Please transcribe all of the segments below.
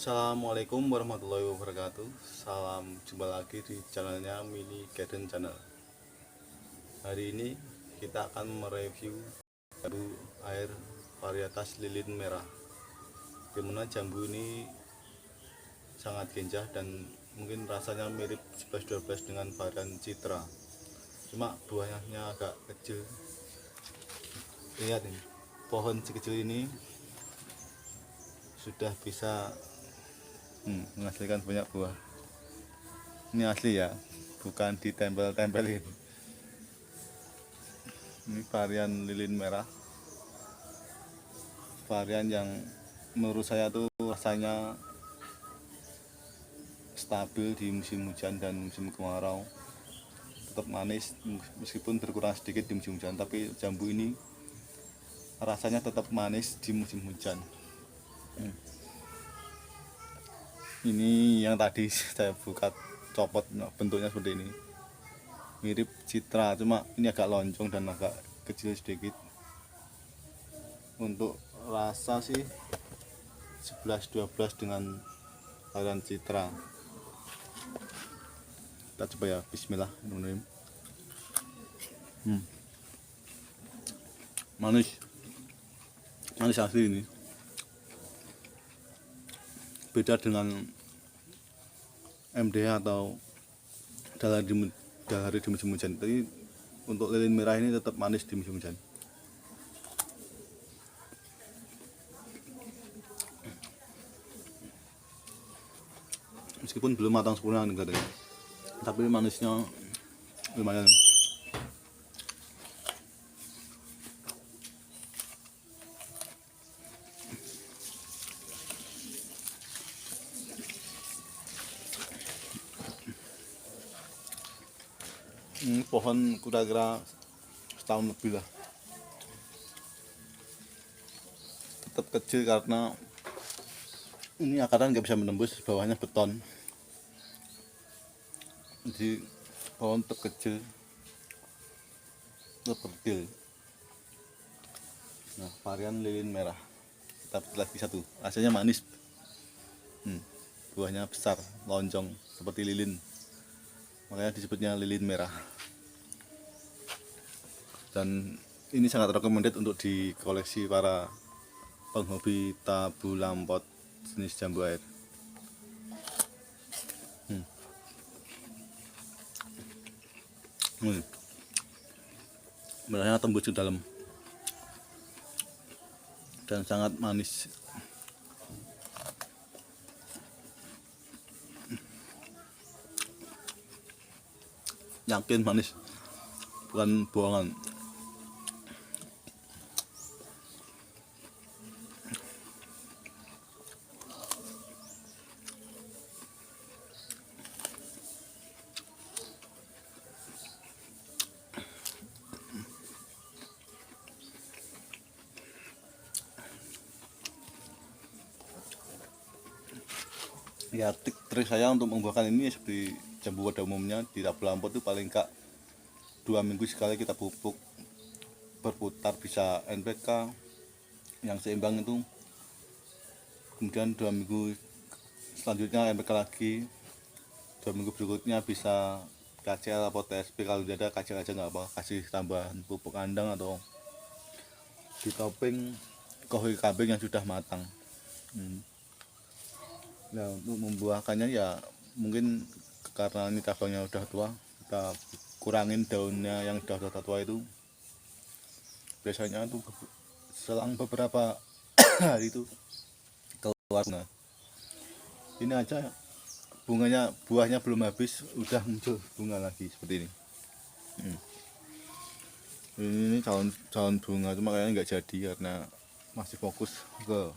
Assalamualaikum warahmatullahi wabarakatuh. Salam jumpa lagi di channelnya Mini Garden Channel. Hari ini kita akan mereview jambu air varietas lilin merah. Dimana jambu ini sangat ganja dan mungkin rasanya mirip 11-12 dengan varian Citra. Cuma buahnya agak kecil. Lihat ini, pohon sekecil ini sudah bisa menghasilkan banyak buah. Ini asli ya, bukan ditempel-tempelin. Ini varian lilin merah, varian yang menurut saya tuh rasanya stabil di musim hujan dan musim kemarau. Tetap manis meskipun berkurang sedikit di musim hujan, tapi jambu ini rasanya tetap manis di musim hujan. Ini yang tadi saya buka copot, bentuknya seperti ini, mirip Citra, cuma ini agak lonjong dan agak kecil sedikit. Untuk rasa sih 11-12 dengan varian Citra. Kita coba ya, bismillahirrahmanirrahim. Manis asli ini, beda dengan MDH atau dalari di musim hujan. Tapi untuk lilin merah ini tetap manis di musim hujan. Meskipun belum matang sempurna katanya, tapi manisnya lumayan. Pohon kira-kira setahun lebih lah. Tetap kecil karena ini akaran nggak bisa menembus, bawahnya beton. Jadi pohon tetap kecil, tetap kerdil. Nah, varian lilin merah. Kita lagi satu, rasanya manis. Buahnya besar, lonjong seperti lilin, makanya disebutnya lilin merah. Dan ini sangat recommended untuk dikoleksi para penghobi tabu lampot jenis jambu air. Merahnya tembus ke dalam dan sangat manis. Yakin manis, bukan bohongan. Ya, trik saya untuk membuahkan ini seperti jambu pada umumnya di tabu lampot itu paling enggak 2 minggu sekali kita pupuk, berputar, bisa NPK yang seimbang itu, kemudian 2 minggu selanjutnya NPK lagi, 2 minggu berikutnya bisa KCL atau TSP. Kalau tidak ada KCL aja nggak apa, kasih tambahan pupuk kandang atau ditoping kohoi kambing yang sudah matang. Nah, untuk membuahkannya ya mungkin karena ini cabangnya udah tua, kita kurangin daunnya yang udah tua itu. Biasanya tuh selang beberapa hari itu keluar. Nah, ini aja buahnya belum habis udah muncul bunga lagi seperti ini. Ini calon bunga, cuma kayaknya nggak jadi karena masih fokus ke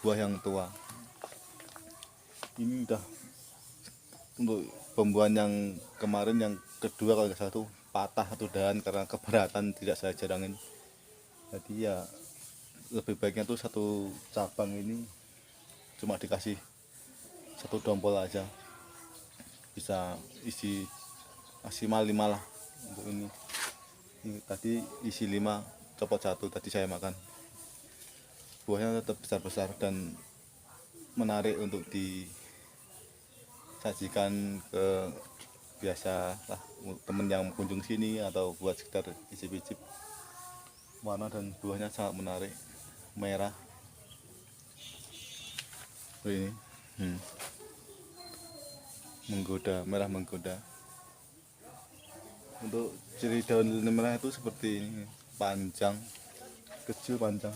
buah yang tua. Ini udah untuk pembuahan yang kemarin, yang kedua kalau nggak salah tuh patah satu dahan karena keberatan tidak saya jarangin. Jadi ya lebih baiknya tuh satu cabang ini cuma dikasih satu dompol aja, bisa isi maksimal 5 lah. Untuk ini tadi isi 5, copot 1 tadi saya makan. Buahnya tetap besar-besar dan menarik untuk disajikan ke biasa lah temen yang kunjung sini atau buat sekitar icip-icip. Warna dan buahnya sangat menarik, merah. Ini menggoda, merah menggoda. Untuk ciri daun lilin merah itu seperti ini, panjang, kecil panjang,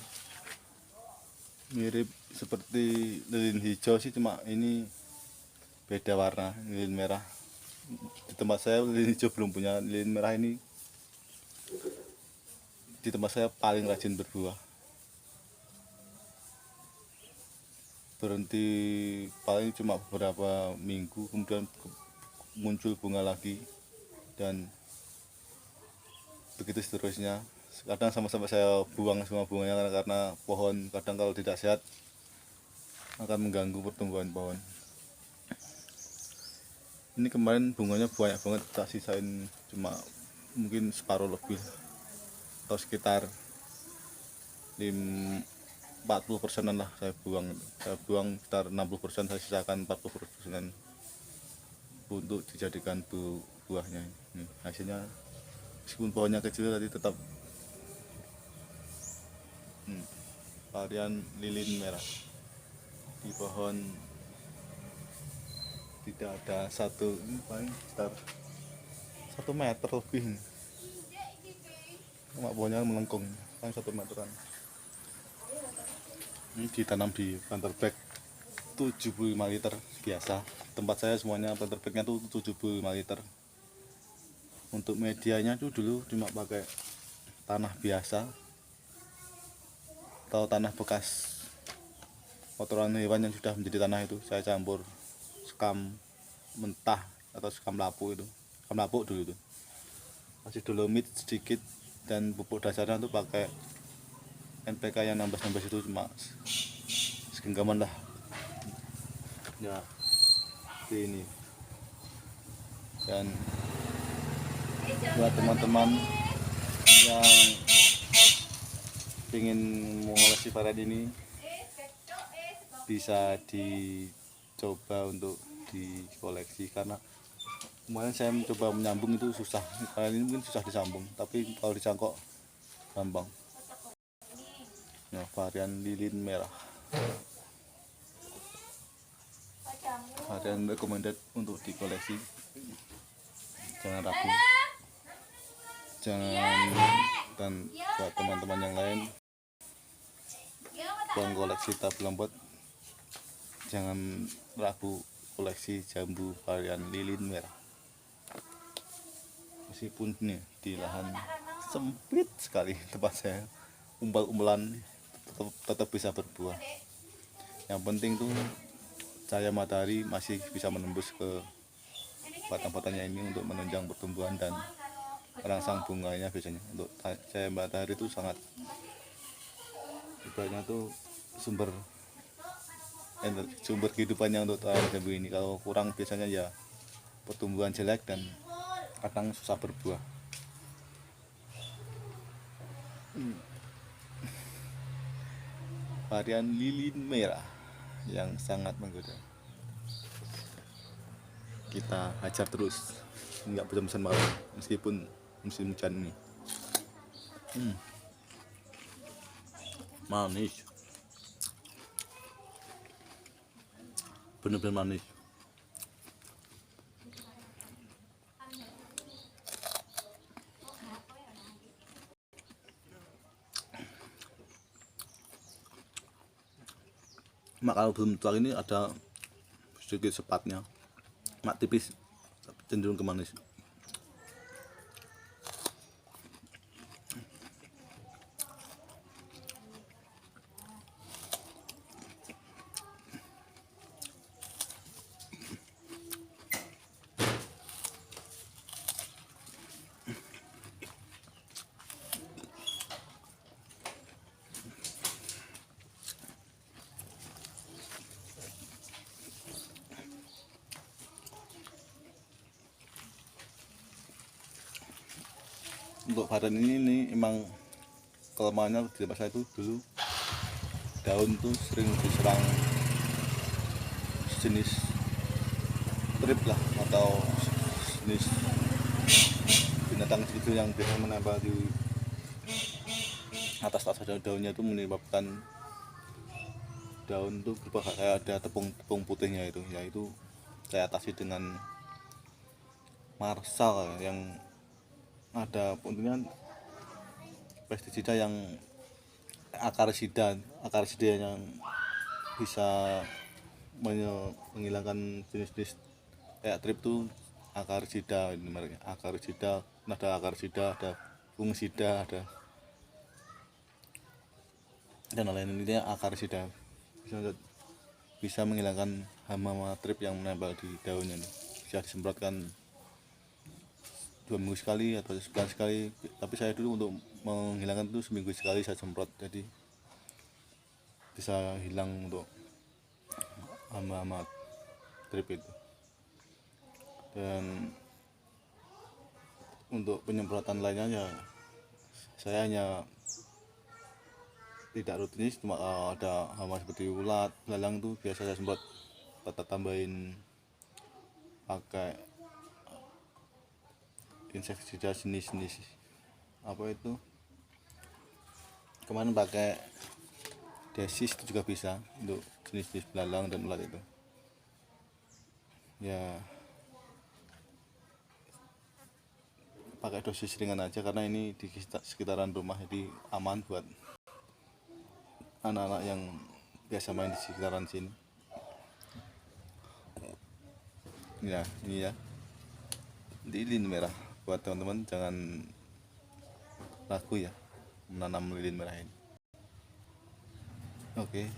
mirip seperti lilin hijau sih, cuma ini beda warna. Lilin merah di tempat saya, lilin hijau belum punya, lilin merah ini di tempat saya paling rajin berbuah. Berhenti paling cuma beberapa minggu, kemudian muncul bunga lagi, dan begitu seterusnya. Kadang sama-sama saya buang semua bunganya karena pohon kadang kalau tidak sehat akan mengganggu pertumbuhan pohon. Ini kemarin bunganya banyak banget, tak sisain cuma mungkin separuh lebih atau sekitar 40%-an lah saya buang sekitar 60%, saya sisakan 40% untuk dijadikan buahnya. Ini hasilnya, meskipun pohonnya kecil tadi tetap varian lilin merah. Di pohon tidak ada satu, ini paling sekitar 1 meter lebih. Cuma pohonnya melengkung, paling 1 meteran. Ini ditanam di planter bag 75 liter biasa. Tempat saya semuanya planter bagnya tuh 75 liter. Untuk medianya tuh dulu cuma pakai tanah biasa atau tanah bekas kotoran hewan yang sudah menjadi tanah, itu saya campur sekam mentah atau sekam lapuk itu, sekam lapuk dulu itu, kasih dolomit sedikit, dan pupuk dasarnya tuh pakai NPK yang 16 itu, cuma segenggaman lah ya seperti ini. Dan buat teman-teman yang ingin mengoleksi varian ini, bisa dicoba untuk dikoleksi, karena kemarin saya mencoba menyambung itu susah. Varian ini mungkin susah disambung, tapi kalau dicangkok gampang. Nah, varian lilin merah, varian recommended untuk dikoleksi. Jangan ragu, jangan, dan buat teman-teman yang lain yang koleksi tabel lembut, jangan ragu koleksi jambu varian lilin merah. Meskipun nih di lahan sempit sekali tempat saya, umbal-umbalan tetap bisa berbuah. Yang penting tuh cahaya matahari masih bisa menembus ke batang-batangnya ini untuk menunjang pertumbuhan dan merangsang bunganya. Biasanya untuk cahaya matahari itu sangat, ibaratnya tuh sumber kehidupannya untuk tanaman jambu ini. Kalau kurang biasanya ya pertumbuhan jelek dan kadang susah berbuah. Varian lilin merah yang sangat menggoda, kita hajar terus, nggak bosan-bosan mau meskipun musim hujan ini. Manis, bener-bener manis. Mak kalau belum tua ini ada sedikit sepatnya, mak tipis, cenderung ke manis. Untuk varian ini emang kelemahannya di tempat saya itu dulu daun tuh sering diserang jenis trip lah, atau jenis binatang itu yang biasa menempel di atas daunnya itu menyebabkan daun tuh berubah kayak ada tepung putihnya itu, yaitu saya atasi dengan Marsal yang ada untungnya pestisida yang akarsida yang bisa menghilangkan jenis-jenis kayak trip tuh akarsida, ini mereknya akarsida. Ada akarsida, ada fungisida, ada dan lain-lain. Ini akarsida bisa menghilangkan hama trip yang menempel di daunnya. Bisa disemprotkan 2 minggu sekali atau sebulan sekali, tapi saya dulu untuk menghilangkan itu seminggu sekali saya semprot, jadi bisa hilang untuk hama-hama trip itu. Dan untuk penyemprotan lainnya ya saya hanya tidak rutinis, cuma ada hama seperti ulat, belalang tuh biasa saya semprot, tetap tambahin pakai insektisida jenis-jenis apa itu, kemarin pakai desis itu juga bisa untuk jenis-jenis belalang dan ulat itu. Ya pakai dosis ringan aja karena ini di sekitaran rumah, jadi aman buat anak-anak yang biasa main di sekitaran sini. Ya ini ya, lilin merah buat teman-teman, jangan ragu ya menanam lilin merah ini. Oke,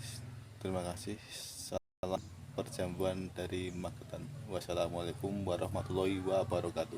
terima kasih. Salam perjamuan dari Magetan. Wassalamualaikum warahmatullahi wabarakatuh.